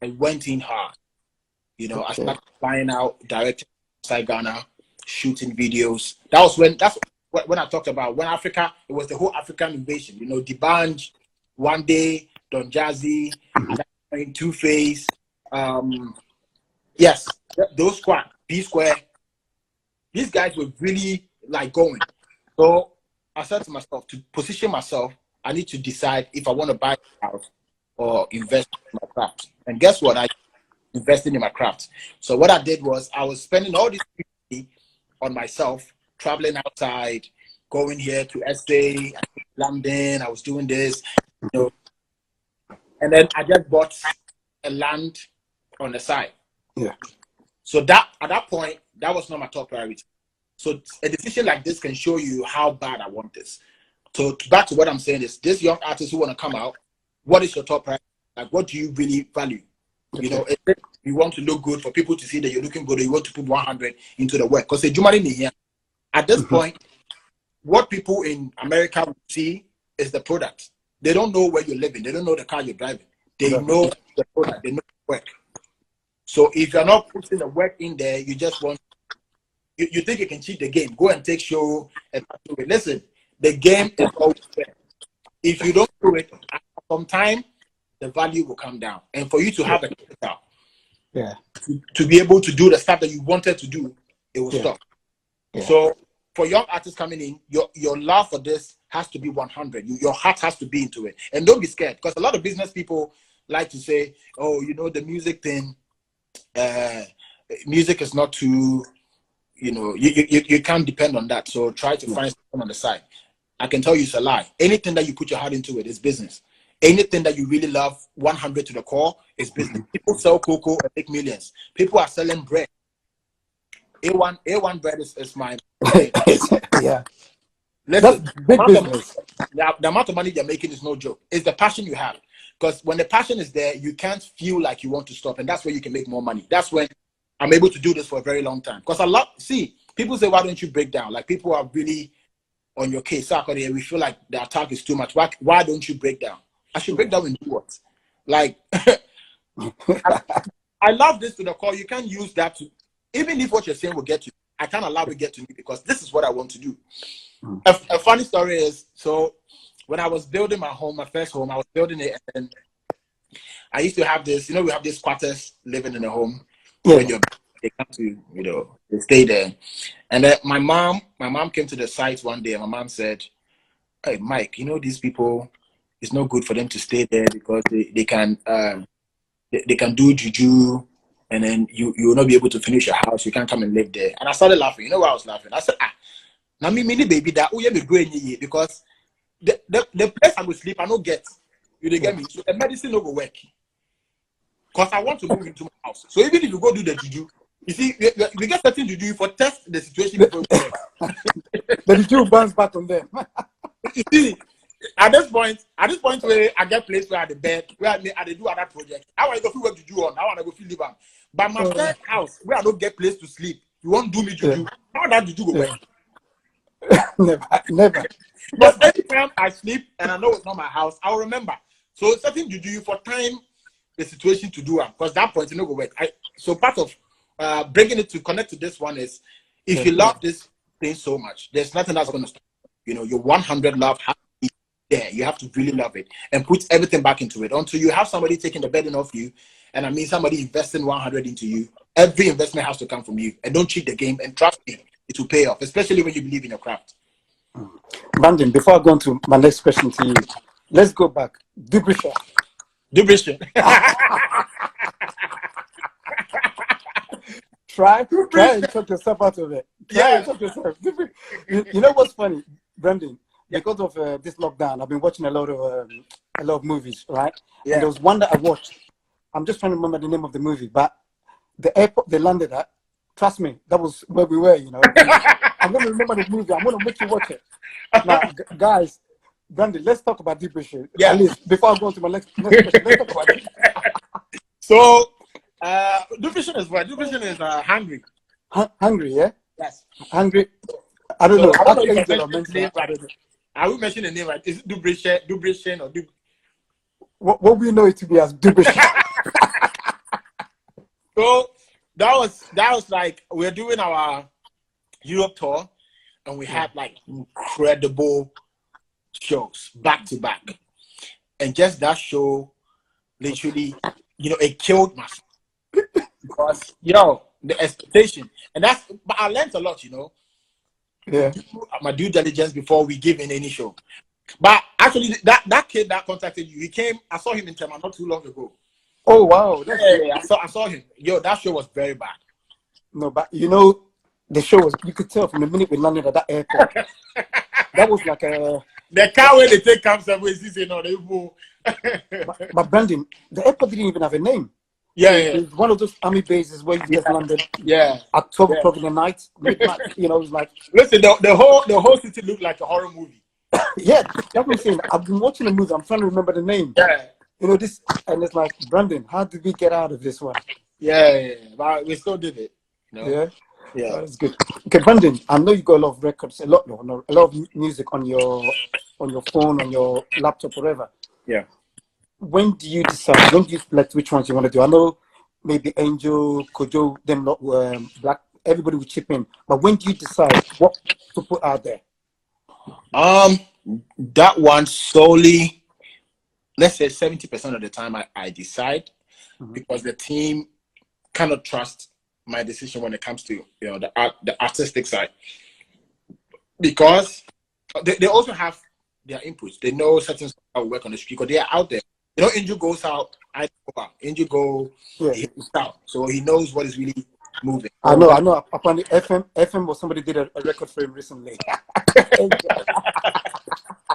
I went in hard. You know, I started flying out, directing outside Ghana, shooting videos. That's when I talked about when Africa, it was the whole African invasion. You know, D'banj, One Day, Don Jazzy, Two-Face. Yes, those squad, P-Square. These guys were really like going. So I said to myself, to position myself, I need to decide if I want to buy a house or invest in my craft. And guess what? I invested in my craft. So what I did was I was spending all this money on myself, traveling outside, going here to SA, London. I was doing this, you know. And then I just bought a land on the side. Yeah. So that at that point, that was not my top priority. So a decision like this can show you how bad I want this. So back to what I'm saying is, this young artist who want to come out, what is your top priority? Like, what do you really value? You know, if you want to look good for people to see that you're looking good, or you want to put 100 into the work. Because the Jumari here, at this point, what people in America will see is the product. They don't know where you're living. They don't know the car you're driving. They know the product. They know the work. So if you're not putting the work in there, you just want, you think you can cheat the game. Go and take show and do it. Listen, the game is always there. If you don't do it, at some time, the value will come down. And for you to have a capital, to be able to do the stuff that you wanted to do, it will stop. Yeah. So for young artists coming in, your love for this has to be 100. Your heart has to be into it. And don't be scared, because a lot of business people like to say, oh, you know, the music thing, music is not too, you know, you can't depend on that. So try to find something on the side. I can tell you it's a lie. Anything that you put your heart into it is business. Anything that you really love, 100 to the core, is business. People sell cocoa and make millions. People are selling bread. A1 bread is my yeah. Listen, that's big business. The amount of money you're making is no joke. It's the passion you have. Because when the passion is there, you can't feel like you want to stop. And that's where you can make more money. That's when I'm able to do this for a very long time. Because people say, why don't you break down? Like, people are really on your case. Sarkodie, we feel like the attack is too much. Why don't you break down? I should break down and do what? Like, I love this to the core. You can't use that to, even if what you're saying will get you, I can't allow it to get to me, because this is what I want to do. A funny story is, so when I was building my home, my first home, I was building it, and I used to have this, you know, we have these squatters living in the home. When they come to, you know, they stay there. And then my mom came to the site one day, and my mom said, hey, Mike, you know, these people, it's not good for them to stay there, because they can do juju, and then you will not be able to finish your house. You can't come and live there. And I started laughing. You know why I was laughing? I said, now me mini baby that because the place I will sleep, I don't get. You they get me? So the medicine no go work. Because I want to move into my house. So even if you go do the juju, you see, we get certain juju for test the situation before the juju bounce back on them. You see, at this point where I get place where I the bed, where I do other projects, I want to go feel what juju on. I want to go feel live on. But my first house where I don't get place to sleep, you won't do me juju. How that juju go work? Never. Because every time I sleep and I know it's not my house, I'll remember. So something you do for time, the situation to do it, because that point you know go work. So part of bringing it to connect to this one is, if you love this thing so much, there's nothing that's going to stop. You know, your 100 love has to be there. You have to really love it and put everything back into it until you have somebody taking the burden off you. And I mean, somebody investing 100 into you. Every investment has to come from you, and don't cheat the game. And trust me, it will pay off, especially when you believe in your craft. Brandon, before I go on to my next question to you, let's go back. Dubrisha. Try and talk yourself out of it. Try and talk yourself. You know what's funny, Brandon? Because of this lockdown, I've been watching a lot of movies, right? Yeah. And there was one that I watched. I'm just trying to remember the name of the movie, but the airport they landed at, trust me, that was where we were, you know. I'm going to remember the movie. I'm going to make you watch it. Now, guys, Brandon, let's talk about Deep Issue. Yeah. At least, before I go on to my next question, let's talk about it. So, Depression is what? Depression is hungry. Hungry, yeah? Yes. Hungry. I don't know. I don't know. I will mention the name, right? Is it Depression or Dub? What we know it to be as Depression. So that was like we're doing our Europe tour, and we had like incredible shows back to back, and just that show, literally, it killed my because the expectation, and but I learned a lot, Yeah. My due diligence before we give in any show. But actually, that kid that contacted you, I saw him in Tema not too long ago. Oh wow! Yeah, I saw him. That show was very bad. No, but the show was. You could tell from the minute we landed at that airport. That was like a. The car where they take camps away, they move. But Brandon, the airport didn't even have a name. Yeah. It was one of those army bases where you just landed. Yeah. At 12 o'clock in the night, midnight. It was like. Listen, the whole city looked like a horror movie. Yeah, that's what I'm saying. I've been watching the movie. I'm trying to remember the name. Yeah. This, and it's like, Brandon, how did we get out of this one? Yeah. But we still did it. Yeah. Yeah. That's good. Okay, Brandon, I know you got a lot of records, a lot of music on your phone, on your laptop, whatever. Yeah. When do you decide? When do you select which ones you want to do? I know maybe Angel, Kojo, them lot, Black, everybody will chip in. But when do you decide what to put out there? That one solely, let's say 70% of the time I decide, because the team cannot trust my decision when it comes to the artistic side, because they also have their inputs. They know certain stuff will work on the street because they are out there. Angel goes out, I go out. Angel he's out, so he knows what is really moving. I know. Apparently, FM or somebody did a record for him recently.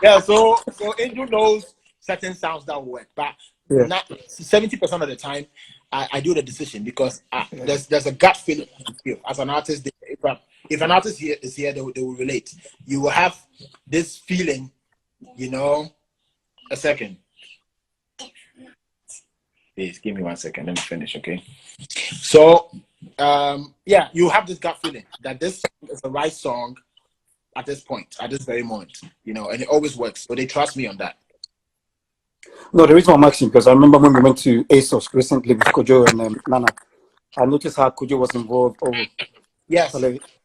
Yeah, so Angel knows certain sounds that will work, but not 70% of the time I do the decision, because there's a gut feeling you feel as an artist. If an artist is here, they will relate. You will have this feeling, a second. Please give me 1 second. Let me finish, okay? So, you have this gut feeling that this is the right song at this point, at this very moment, and it always works. So they trust me on that. No, the reason I'm asking, because I remember when we went to ASOS recently with Kojo and Nana, I noticed how Kojo was involved. Oh, yes.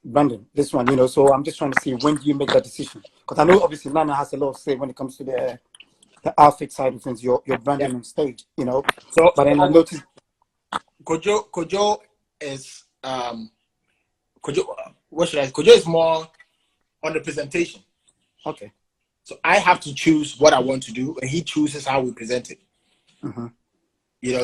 Brandon, this one, so I'm just trying to see, when do you make that decision? Because I know obviously Nana has a lot of say when it comes to the outfit side of things, your branding on stage, So, but then I noticed Kojo is Kojo. What should I say? Kojo is more on the presentation. Okay. So I have to choose what I want to do, and he chooses how we present it.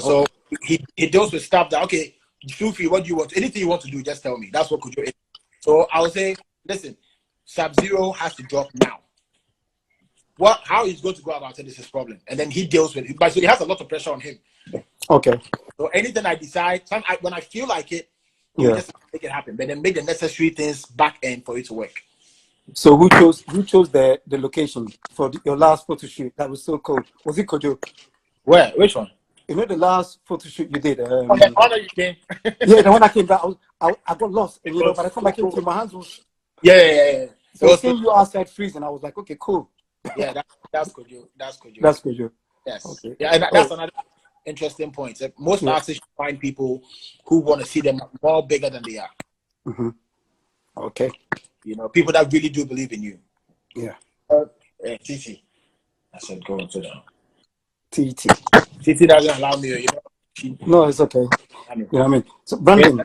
So he deals with stuff that, okay, feel free, what do you want? Anything you want to do, just tell me. That's what Kojo is. So I would say, listen, Sub-Zero has to drop now. How he's going to go about it is his problem, and then he deals with it. But so he has a lot of pressure on him. Okay. So anything I decide, when I feel like it, just make it happen. But then make the necessary things back end for it to work. So who chose the location for your last photo shoot? That was so cool. Was it Kojo? Where? Which one? The last photo shoot you did. The one that you came. Yeah, the one I came back. I got lost, and by the time I came to my hands was. Yeah. So seeing you outside freezing, I was like, okay, cool. Yeah, that's Kojo. That's Kojo. Yes. Okay. Yeah, and that's another interesting point. Most artists find people who want to see them more bigger than they are. Okay. People that really do believe in you. Yeah. TT. I said, go and sit down. TT doesn't allow me, No, it's okay. You know what I mean? So, Brandon,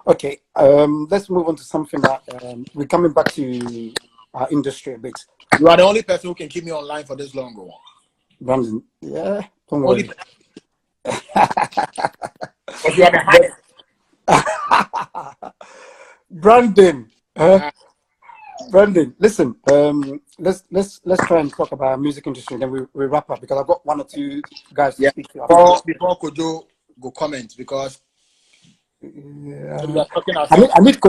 Okay, let's move on to something that we're coming back to our industry a bit. You are the only person who can keep me online for this long. Brandon, yeah, don't Only worry. because you are the highest. Brandon, Brandon, listen. Let's try and talk about music industry, then we wrap up because I've got one or two guys to speak to. Before Kojo go comment, because Yeah. we are talking I need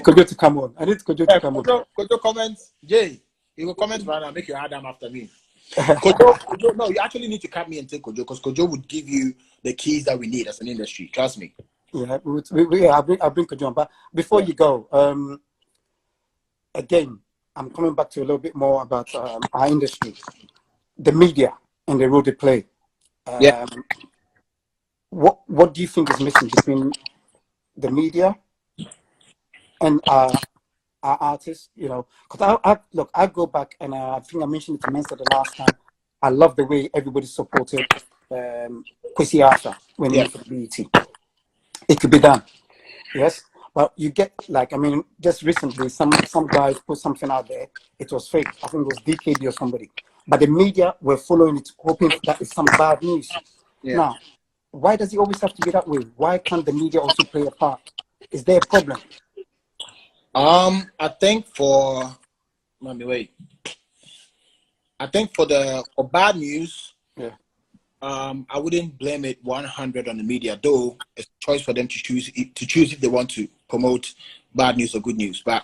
Kojo to come on. I need Kojo to come on. Kojo comments. Jay, he will comment right now. Make your Adam after me. Kojo, no, you actually need to cut me and take Kojo because Kojo would give you the keys that we need as an industry. Trust me. Yeah, I'll bring Kojo on. But before you go, again, I'm coming back to a little bit more about our industry, the media, and the role they play. What do you think is missing between the media and our artists? You know, because I go back and I think I mentioned it to Mensa the last time. I love the way everybody supported Kwesi Arthur when he went for the BET. It could be done, yes. But you get just recently, some guys put something out there. It was fake. I think it was DKD or somebody. But the media were following it, hoping that it's some bad news. Yeah. Now, why does it always have to be that way? Why can't the media also play a part? Is there a problem? I think for bad news, I wouldn't blame it 100 on the media, though it's a choice for them to choose if they want to promote bad news or good news. But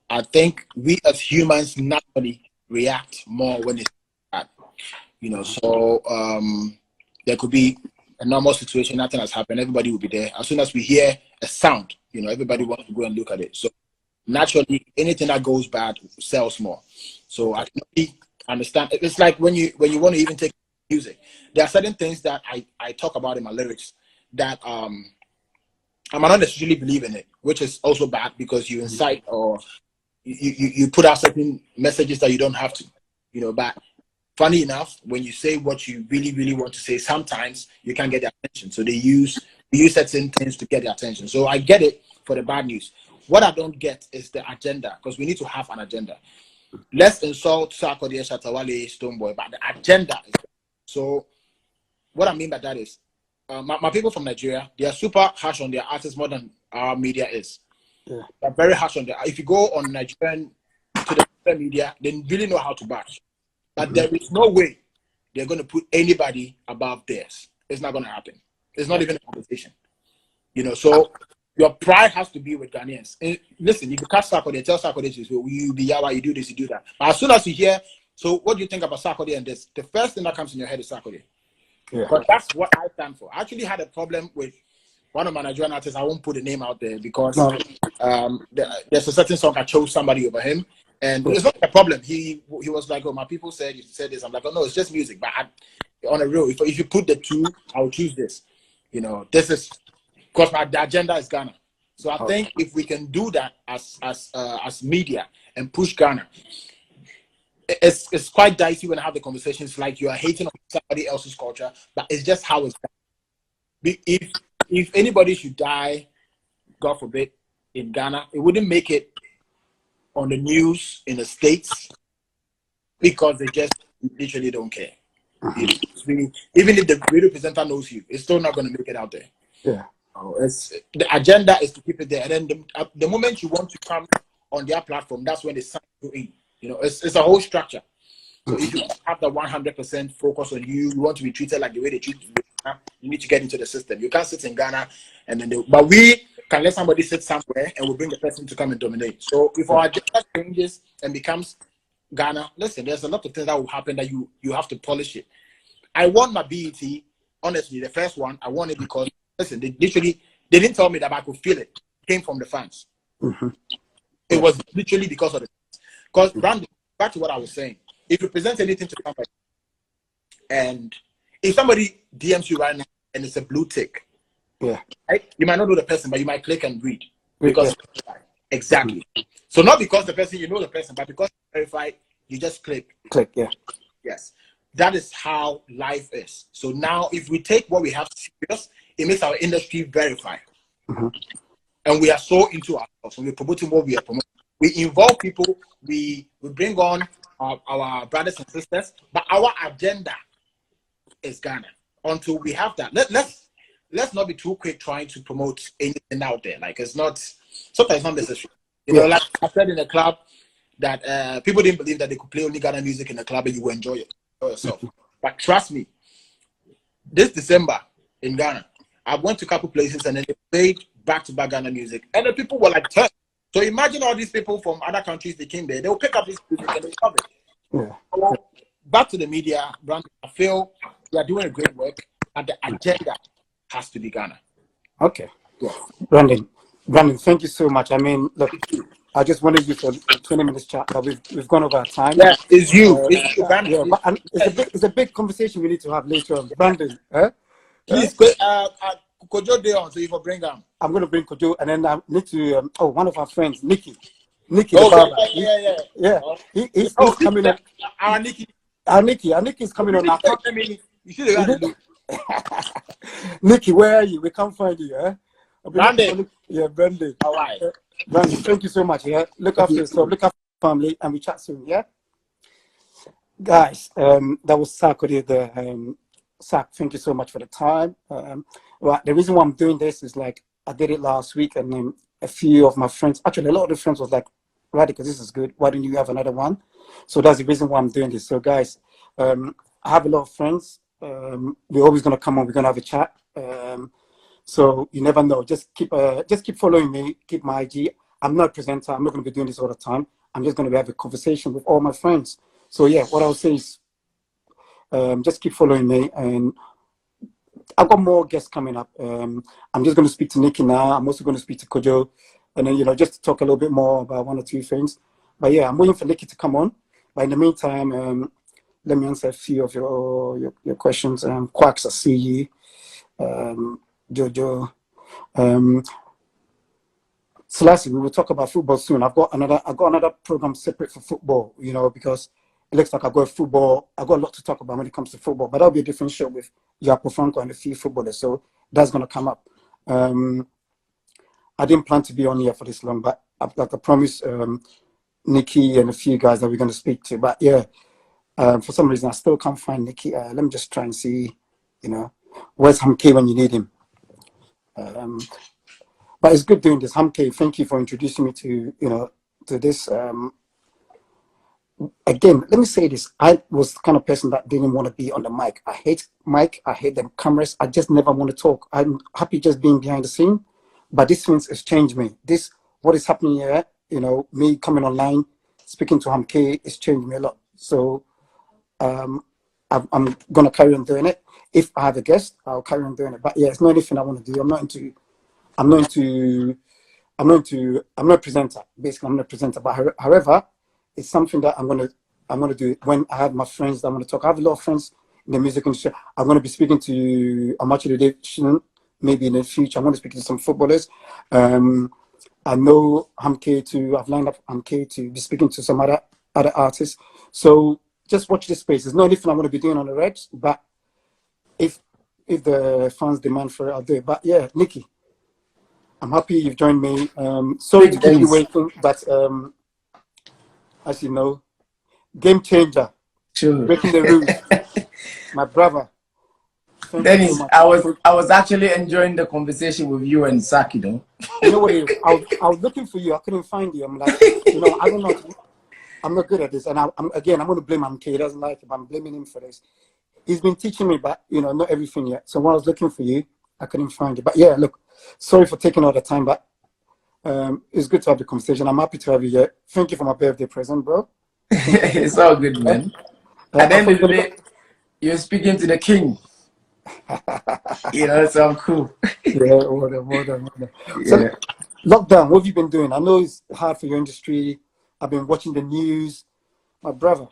I think we as humans naturally react more when it's bad. You know, so there could be a normal situation, nothing has happened, everybody will be there. As soon as we hear a sound, you know, everybody wants to go and look at it. So naturally, anything that goes bad sells more. So I really understand. It's like when you want to even take music, there are certain things that I talk about in my lyrics that I might not necessarily believe in it, which is also bad because you incite or you put out certain messages that you don't have to, you know. But funny enough, when you say what you really, really want to say, sometimes you can't get their attention. So they use certain things to get their attention. So I get it for the bad news. What I don't get is the agenda, because we need to have an agenda. Let's insult Sarkodie, Shatta Wale Stonebwoy, but the agenda is. So what I mean by that is, my people from Nigeria, they are super harsh on their artists more than our media is. Yeah. They're very harsh on them. If you go on Nigerian to the media, they really know how to bash. But there is no way they're going to put anybody above theirs. It's not going to happen. It's not even a conversation. You know, so your pride has to be with Ghanaians. And listen, if you catch Sarkodie, tell Sarkodie, you be Yawa, you do this, you do that. But as soon as you hear, so what do you think about Sarkodie and this? The first thing that comes in your head is Sarkodie. Yeah. But that's what I stand for. I actually had a problem with one of my Nigerian artists. I won't put the name out there because there's a certain song I chose somebody over him. And it's not a problem. He was like, oh, my people said you said this. I'm like, oh no, it's just music. But on a real, if you put the two, I'll choose this. You know, this is because the agenda is Ghana. So I think if we can do that as media and push Ghana, it's quite dicey when I have the conversations like you are hating on somebody else's culture, but it's just how it's done. If anybody should die, God forbid, in Ghana, it wouldn't make it on the news in the States because they just literally don't care. Even if the radio presenter knows you, it's still not going to make it out there. Yeah. The agenda is to keep it there, and then the moment you want to come on their platform, that's when they sign you in. You know, it's a whole structure. So if you have the 100% focus on you want to be treated like the way they treat you, you need to get into the system. You can't sit in Ghana and then but we can let somebody sit somewhere and we'll bring the person to come and dominate. So if our agenda changes and becomes Ghana, listen, there's a lot of things that will happen that you have to polish it. I won my BET, honestly, the first one, I won it because, listen, they didn't tell me that I could feel it. It came from the fans. It was literally because of the fans. Because, Brandon, back to what I was saying, if you present anything to somebody, and if somebody DMs you right now and it's a blue tick, right? You might not know the person, but you might click and read. Because exactly. So not because the person, you know the person, but because it's verified, you just click. Click, yeah. Yes. That is how life is. So now if we take what we have serious, it makes our industry verified. and we are so into ourselves. So we're promoting what we are promoting. We involve people. We bring on our brothers and sisters, but our agenda is Ghana. Until we have that, let's not be too quick trying to promote anything out there. Like it's not sometimes it's not necessary. You know, like I said in the club that people didn't believe that they could play only Ghana music in the club and you will enjoy yourself. But trust me, this December in Ghana, I went to a couple places and then they played back-to-back Ghana music, and the people were like 10. So imagine all these people from other countries, they came there, they'll pick up this music and they love it. Yeah. So, back to the media, Brandon, I feel we are doing a great work, and the agenda has to be Ghana. Okay. Yeah. Brandon, thank you so much. I mean, look, I just wanted you for 20 minutes chat, but we've gone over our time. Yeah, it's you. It's you, Brandon. Yeah, but it's a big conversation we need to have later on. Brandon, please, Kojo Day on, so you will bring them. I'm going to bring Kojo, and then I need to, one of our friends, Nikki. Oh, the barber. Yeah. He's coming on. Our Nikki is coming on. You should have Nikki, where are you? We can't find you, Brandon. Yeah, Brandon. All right. Brandon, thank you so much, Look after yourself, look after your family, and we chat soon, Guys, that was Sarkodie, Sak, thank you so much for the time. Right, the reason why I'm doing this is like I did it last week, and then a few of my friends, actually a lot of the friends was like, Radical, this is good. Why don't you have another one? So that's the reason why I'm doing this. So guys, I have a lot of friends. We're always gonna come on. We're gonna have a chat. So you never know. Just keep following me. Keep my IG. I'm not a presenter. I'm not gonna be doing this all the time. I'm just gonna have a conversation with all my friends. So yeah, what I'll say is, just keep following me, and I've got more guests coming up. I'm just going to speak to Nikki now. I'm also going to speak to Kojo, and then just to talk a little bit more about one or two things. But yeah, I'm waiting for Nikki to come on. But in the meantime, let me answer a few of your questions. Quacks, I see you. Jojo, Selassie, we will talk about football soon. I've got another program separate for football. Because it looks like I've got a lot to talk about when it comes to football, but that'll be a different show with Jaco Franco and a few footballers. So that's going to come up. I didn't plan to be on here for this long, but like I promised Nikki and a few guys that we're going to speak to. But yeah, for some reason, I still can't find Nikki. Let me just try and see, where's Hamke when you need him? But it's good doing this. Hamke, thank you for introducing me to, to this. Again, let me say this. I was the kind of person that didn't want to be on the mic. I hate mic. I hate them cameras. I just never want to talk. I'm happy just being behind the scene. But this thing has changed me. What is happening here, me coming online, speaking to Hamke, it's changed me a lot. So I'm going to carry on doing it. If I have a guest, I'll carry on doing it. But yeah, it's not anything I want to do. I'm not a presenter. Basically, I'm not a presenter. But however, it's something that I'm gonna do when I have my friends that I'm gonna talk. I have a lot of friends in the music industry. I'm gonna be speaking to Amachi Dave, maybe in the future. I'm gonna speak to some footballers. I know Hamke too. I've lined up Hamke to be speaking to some other artists. So just watch this space. There's no anything I'm gonna be doing on the Reds, but if the fans demand for it, I'll do it. But yeah, Nikki, I'm happy you've joined me. Sorry to keep you waiting, but as you know, game changer, sure. Breaking the rules, my brother. Dennis, so I was actually enjoying the conversation with you and Sak. You know what it is? I was looking for you. I couldn't find you. I'm like, I don't know. I'm not good at this, and I'm going to blame him. He doesn't like it, but I'm blaming him for this. He's been teaching me, but not everything yet. So when I was looking for you, I couldn't find you. But yeah, look, sorry for taking all the time, but. It's good to have the conversation. I'm happy to have you here. Thank you for my birthday present, bro. It's all good, man. At the end of the day, you're speaking to the king. So I'm cool. Yeah, whatever. So, lockdown, what have you been doing? I know it's hard for your industry. I've been watching the news. My brother,